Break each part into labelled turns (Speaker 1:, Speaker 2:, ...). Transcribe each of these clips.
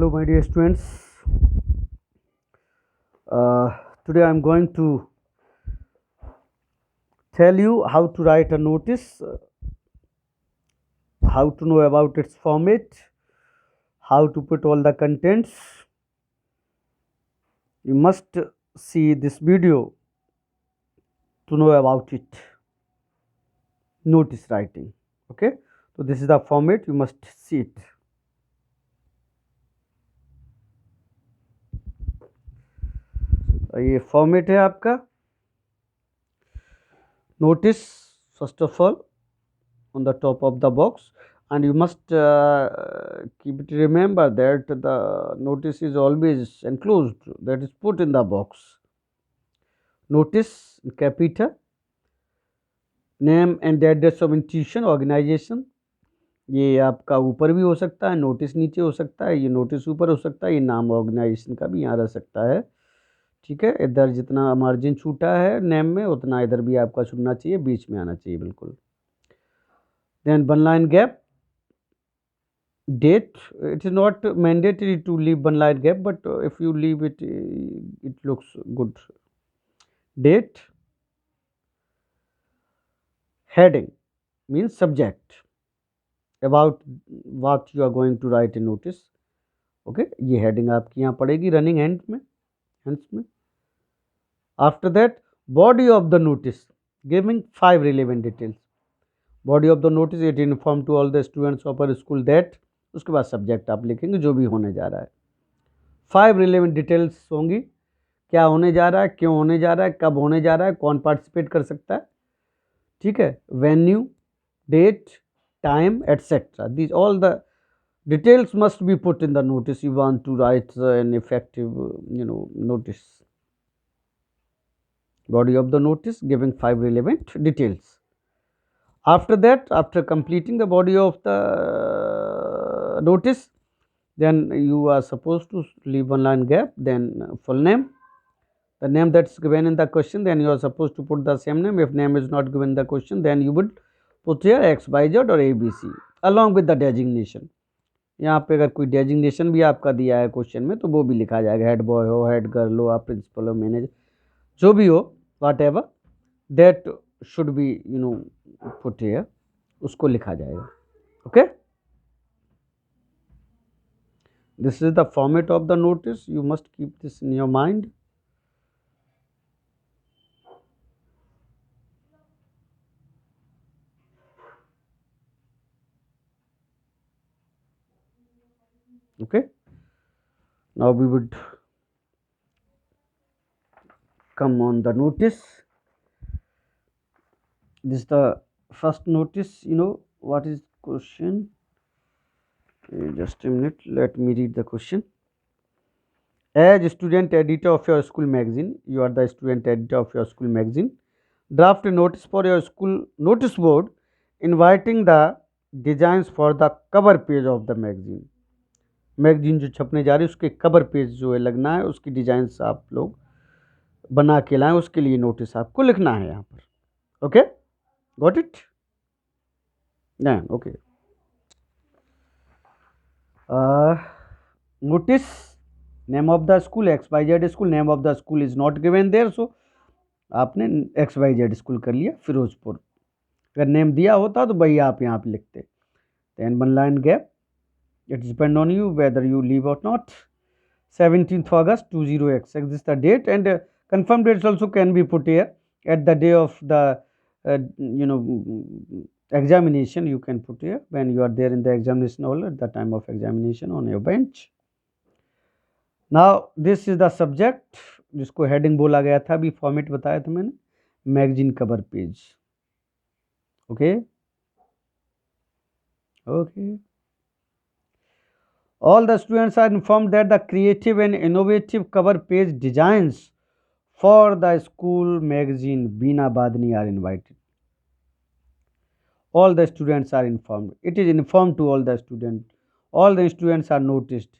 Speaker 1: Hello, my dear students. Today I am going to tell you how to write a notice, how to know about its format, how to put all the contents. You must see this video to know about it. Notice writing. Okay, so this is the format, you must see it. ये format है आपका notice. First of all on the top of the box, and you must keep it remember that the notice is always enclosed, that is put in the box. Notice in capital, name and address of institution organization. ये आपका ऊपर भी हो सकता है, notice नीचे हो सकता है, ये नोटिस ऊपर हो सकता है, ये नाम ऑर्गेनाइजेशन का भी यहाँ रह सकता है. ठीक है, इधर जितना मार्जिन छूटा है नेम में उतना इधर भी आपका छूटना चाहिए, बीच में आना चाहिए बिल्कुल. Then one line gap. Date, it is not mandatory to leave one line gap, but if you leave it, it looks good. Date. Heading means subject, about what you are going to write a notice. Okay, ये heading आपकी यहाँ पड़ेगी running hand में, hands में. After that, body of the notice, giving 5 relevant details. Body of the notice, it inform to all the students of our school that. उसके बाद subject आप लिखेंगे जो भी होने जा रहा है. 5 रिलेवेंट डिटेल्स होंगी, क्या होने जा रहा है, क्यों होने जा रहा है, कब होने जा रहा है, कौन पार्टिसिपेट कर सकता है. ठीक है, venue, date, time etcetera. These all the details must be put in the notice you want to write an effective notice. Body of the notice giving 5 relevant details. After that, after completing the body of the notice, then you are supposed to leave one line gap, then full name, the name that's given in the question, then you are supposed to put the same name. If name is not given in the question, then you would put here XYZ or ABC along with the designation. यहाँ पे अगर कोई designation भी आपका दिया है question में तो वो भी लिखा जाएगा. हेड बॉय हो, हेड गर्ल हो, आप प्रिंसिपल हो, मैनेजर जो भी हो, whatever that should be put here, उसको लिखा जाएगा. Okay, this is the format of the notice. You must keep this in your mind. Okay, now we would come on the notice. This is the first notice. What is question? Just a minute, let me read the question. As student editor of your school magazine, you are the student editor of your school magazine, draft a notice for your school notice board inviting the designs for the cover page of the magazine. Magazine जो छपने जा रही है उसके cover page जो है लगना है, उसकी डिजाइंस आप लोग बना के लाएं, उसके लिए नोटिस आपको लिखना है यहाँ पर. Okay, got it? Okay. Notice, name of the school XYZ school. Name of the school is not given there, so आपने XYZ स्कूल कर लिया, फिरोजपुर. अगर नेम दिया होता तो वही आप यहाँ पे लिखते. Then one line gap, it depends on you whether you leave or not. 17th August 20XX, this is the date, and confirmed dates also can be put here. At the day of the examination you can put here, when you are there in the examination hall at the time of examination on your bench. Now this is the subject, जिसको heading बोला गया था, अभी format बताया था मैंने, magazine cover page. Okay okay. All the students are informed that the creative and innovative cover page designs for the school magazine Beena Badni are invited. All the students are informed. It is informed to all the students. All the students are noticed.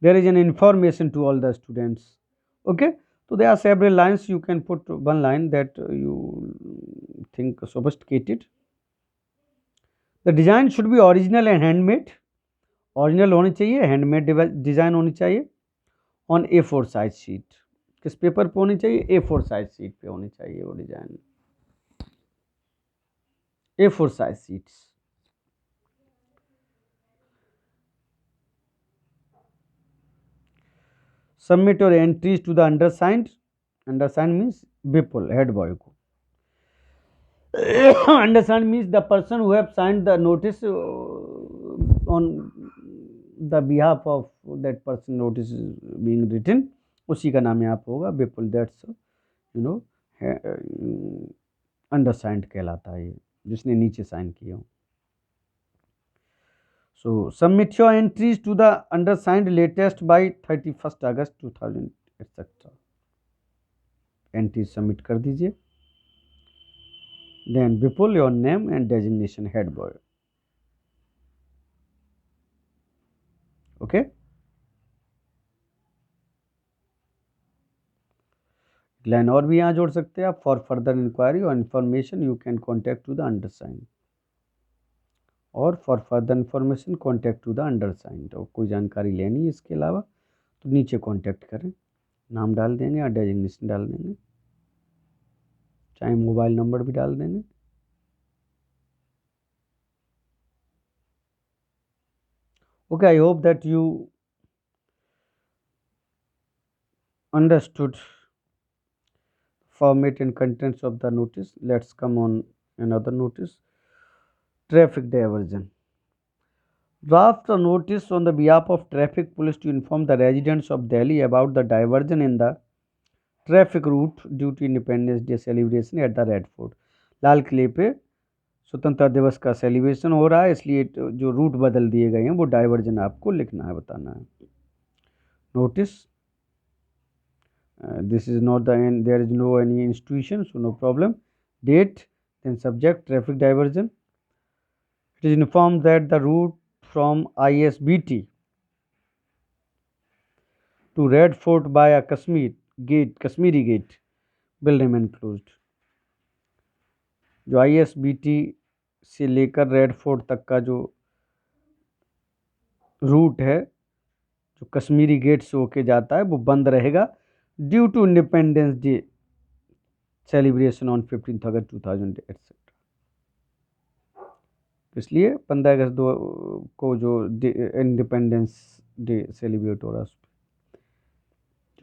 Speaker 1: There is an information to all the students. Okay, so there are several lines. You can put one line that you think sophisticated. The design should be original and handmade. Original होनी चाहिए, handmade design होनी चाहिए, on A4 size sheet. किस paper पे होनी चाहिए? A4 size sheet पे होनी चाहिए वो design, A4 size sheets. Submit your entries to the undersigned means Vipul, head boy को। Undersigned means the person who have signed the notice on the behalf of that person notice being written, उसी का नाम यहाँ पे होगा Vipul. That's you know undersigned कहलाता है ये, जिसने नीचे साइन किया हो। So submit your entries to the undersigned latest by 31st August 2000 etc. Entry submit कर दीजिए। Then Vipul your name and designation head boy. Okay, line और भी यहाँ जोड़ सकते हैं आप। फॉर फर्दर इंक्वायरी और information you can contact to the undersigned, और for further information contact to the undersigned. और कोई जानकारी लेनी है इसके अलावा तो नीचे कॉन्टैक्ट करें, नाम डाल देंगे या डेजिग्नेशन डाल देंगे, चाहे मोबाइल नंबर भी डाल देंगे। Okay, I hope that you understood format and contents of the notice. Let's come on another notice. Traffic diversion. Draft a notice on the behalf of traffic police to inform the residents of Delhi about the diversion in the traffic route due to Independence Day celebration at the Red Fort. लाल किले पे स्वतंत्रता दिवस का celebration हो रहा है, इसलिए जो रूट बदल दिए गए हैं वो डाइवर्जन आपको लिखना है, बताना है। Notice, this is not the end, there is no any institution, so no problem. Date, then subject traffic diversion. It is informed that the route from ISBT to Red Fort by a Kashmiri Gate will remain closed. जो ISBT से लेकर red fort तक का जो root है, जो Kashmiri gate से होके जाता है, वो बंद रहेगा due to independence day celebration on 15 August 2000 etcetera. इसलिए 15 अगस्त को जो इंडिपेंडेंस डे सेलिब्रेट हो रहा है उस पर,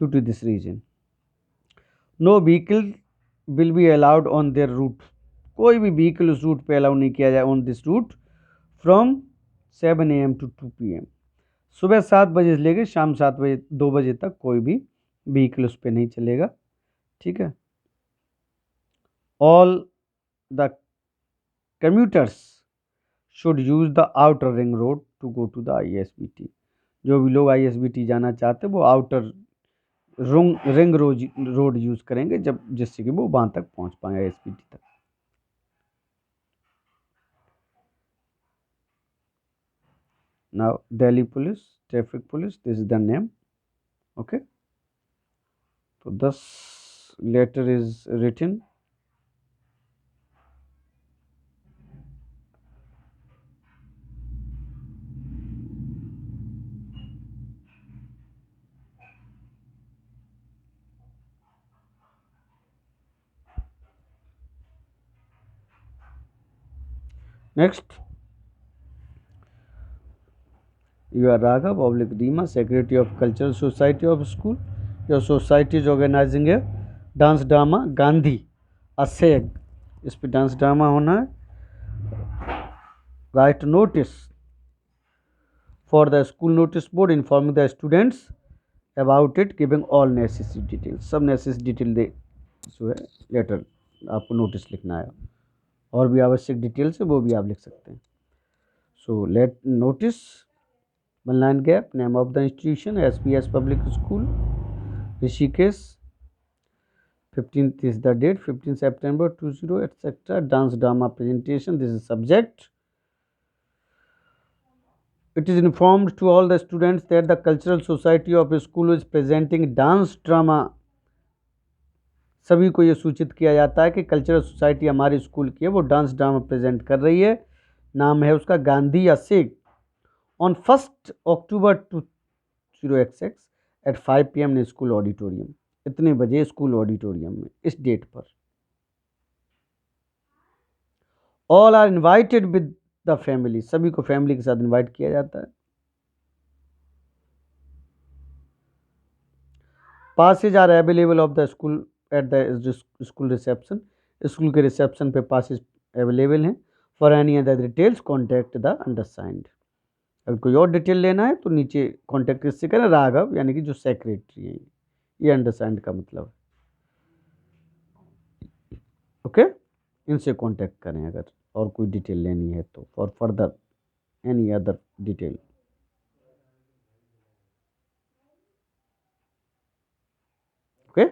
Speaker 1: due to this reason no vehicle will be allowed on there route. कोई भी व्हीकल उस रूट पे अलाउ नहीं किया जाए on this route from 7 AM to 2 PM। सुबह 7 बजे से लेकर शाम 2 बजे तक कोई भी व्हीकल उस पर नहीं चलेगा, ठीक है। All the commuters should use the outer ring road to go to the ISBT। जो भी लोग ISBT जाना चाहते हैं वो आउटर रिंग रोड यूज करेंगे, जब जिससे कि वो वहाँ तक पहुँच पाए ISBT तक। Now Delhi Police, Traffic Police, this is the name. Okay, so this letter is written. Next, you are Raghav Rima, Secretary of Cultural Society of School. Your society is organizing a dance drama Gandhi Aseg, इस पे dance drama होना है। Right notice for the school notice board informing the students about it, giving all necessary details. सब necessary detail दे जो है letter आपको notice लिखना है, और भी आवश्यक डिटेल्स है वो भी आप लिख सकते हैं। So let notice, 1 line gap, name of the institution SPS Public School Rishikesh, 15th is the date, 15 September 20 etc. Dance drama presentation, this is subject. It is informed to all the students that the cultural society of a school is presenting dance drama। सभी को ये सूचित किया जाता है कि cultural society हमारे school की है, वो डांस ड्रामा प्रेजेंट कर रही है। नाम है उसका गांधी असेक on 1 October 20XX at 5 PM in school auditorium, इतने बजे स्कूल ऑडिटोरियम में इस डेट पर। All are invited with the family, सभी को फैमिली के साथ इन्वाइट किया जाता है। Passes are available of the school at the school reception, school के रिसेप्शन पे पासेज अवेलेबल हैं। For any other details contact the undersigned, अगर कोई और डिटेल लेना है तो नीचे कॉन्टैक्ट किससे करें, राघव यानी कि जो सेक्रेटरी हैं, ये अंडरसाइंड का मतलब है। ओके, इनसे कॉन्टैक्ट करें अगर और कोई डिटेल लेनी है तो, for further any other detail. Okay,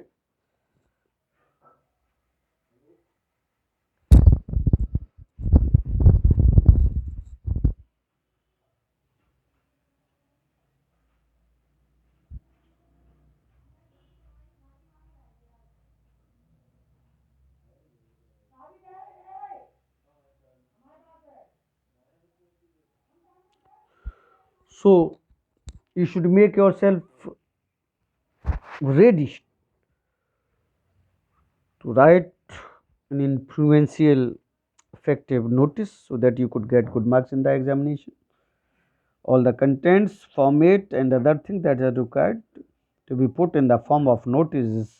Speaker 1: so you should make yourself ready to write an influential effective notice so that you could get good marks in the examination. All the contents, format and other things that are required to be put in the form of notice is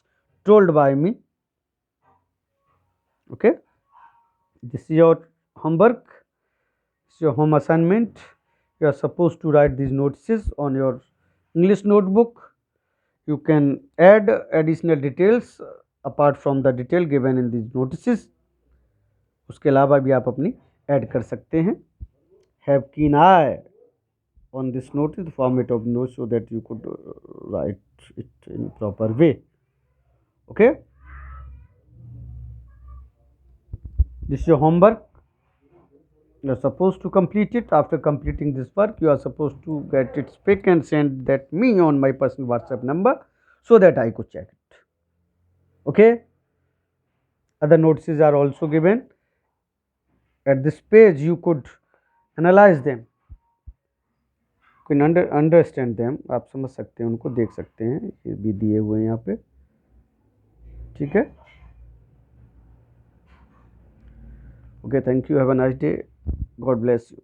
Speaker 1: told by me. Okay, this is your homework, this is your home assignment. You are supposed to write these notices on your English notebook. You can add additional details apart from the detail given in these notices. उसके अलावा भी आप अपनी add कर सकते हैं। Have keen eye on this notice, the format of notes, so that you could write it in proper way. Okay, this is your homework. You are supposed to complete it. After completing this work, you are supposed to get its pic and send that me on my personal WhatsApp number so that I could check it. Okay, other notices are also given at this page. You could analyze them, you can understand them, आप समझ सकते हैं उनको, देख सकते हैं, ये भी दिए हुए हैं यहाँ पे। ठीक है, okay, thank you, have a nice day, God bless you.